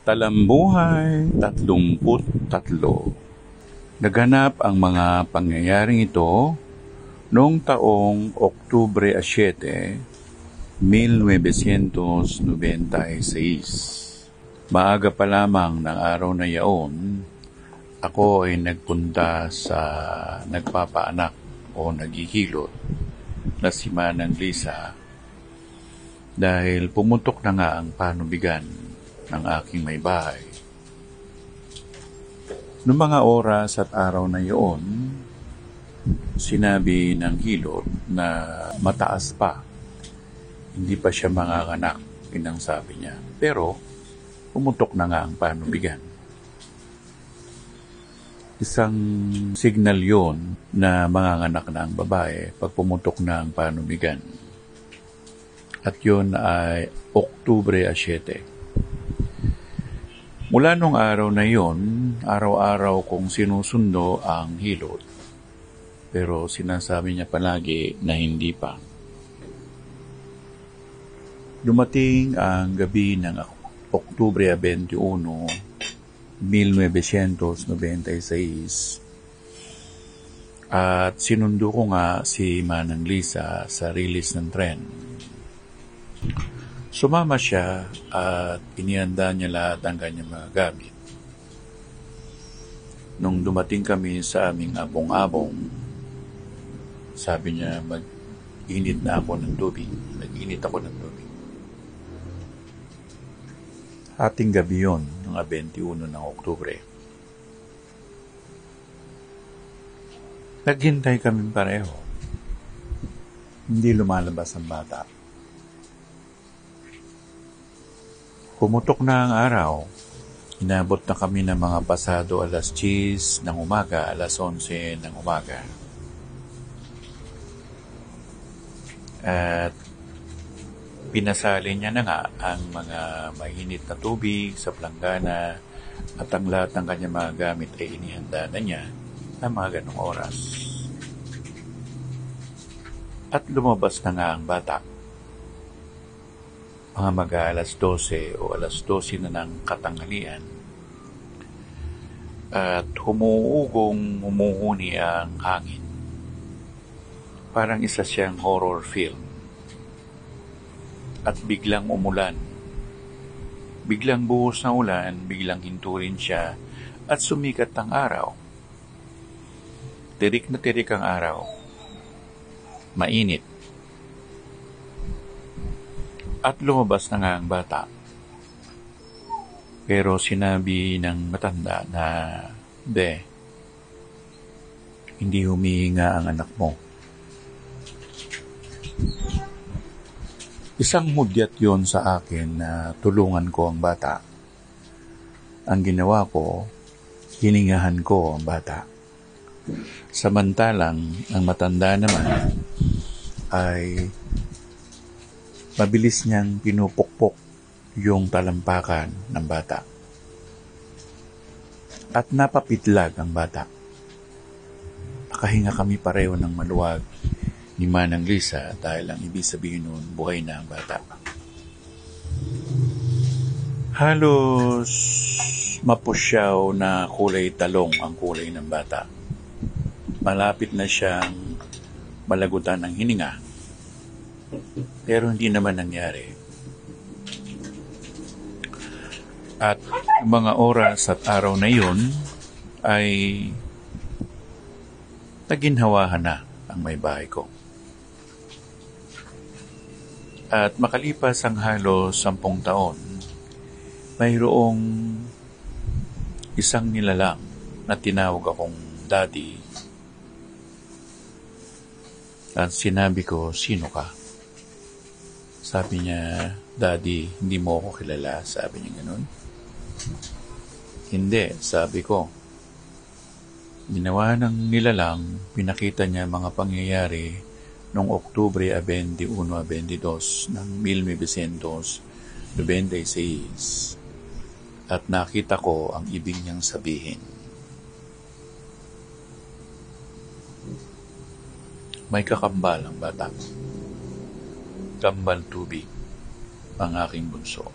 Talambuhay 33. Naganap ang mga pangyayaring ito noong taong Oktubre 7, 1996. Maaga pa lamang ng araw na yaon, ako ay nagpunta sa nagpapaanak o naghihilot na si Manang Lisa dahil pumutok na nga ang panubigan ng aking may bahay. Noong mga oras at araw na iyon, sinabi ng hilot na mataas pa. Hindi pa siya manganganak, yun ang sabi niya. Pero, pumutok na nga ang panubigan. Isang signal yon na manganganak na ang babae pag pumutok na ang panubigan. At yun ay Oktubre 7. Mula nung araw na yon, araw-araw kong sinusundo ang hilot. Pero sinasabi niya palagi na hindi pa. Dumating ang gabi ng Oktubre 21, 1996 at sinundo ko nga si Manang Lisa sa release ng tren. Sumama siya at inihanda niya lahat ang kanyang mga gamit. Nung dumating kami sa aming abong-abong, sabi niya, mag-init na ako ng tubig. Nag-init ako ng tubig. Ating gabi yun, ng 21 ng Oktubre. Naghintay kami pareho. Hindi lumalabas ang bata. Pumutok na ang araw. Inabot na kami ng mga pasado alas 10 ng umaga, alas 11 ng umaga. At pinasali niya na nga ang mga mainit na tubig sa planggana at ang lahat ng kanyang mga gamit ay inihanda na niya na mga ganong oras. At lumabas na nga ang bata. Mga mag-alas 12 o alas 12 na ng katanghalian. At humuhuni ang hangin. Parang isa siyang horror film. At biglang umulan. Biglang buhos na ulan, biglang hinturin siya at sumikat ang araw. Tirik na tirik ang araw. Mainit. At lumabas na nga ang bata. Pero sinabi ng matanda na, hindi humihinga ang anak mo. Isang hudyat yon sa akin na tulungan ko ang bata. Ang ginawa ko, hiningahan ko ang bata. Samantalang ang matanda naman ay mabilis niyang pinupukpok yung talampakan ng bata. At napapitlag ang bata. Nakahinga kami pareho ng maluwag ni Manang Lisa dahil ang ibig sabihin nun, buhay na ang bata. Halos mapusyaw na kulay talong ang kulay ng bata. Malapit na siyang malagutan ng hininga. Pero hindi naman nangyari. At mga oras at araw na yun ay naginhawahan na ang may bahay ko. At makalipas ang halos 10 taon, mayroong isang nilalang na tinawag akong daddy. At sinabi ko, sino ka? Sabi niya, Daddy, hindi mo ako kilala. Sabi niya ganun. Hindi, sabi ko. Ginawa ng nilalang, pinakita niya mga pangyayari noong Oktubre 21-22 ng 1996 at nakita ko ang ibig niyang sabihin. May kakambal ang bata. Kambal tubig ang aking bunso.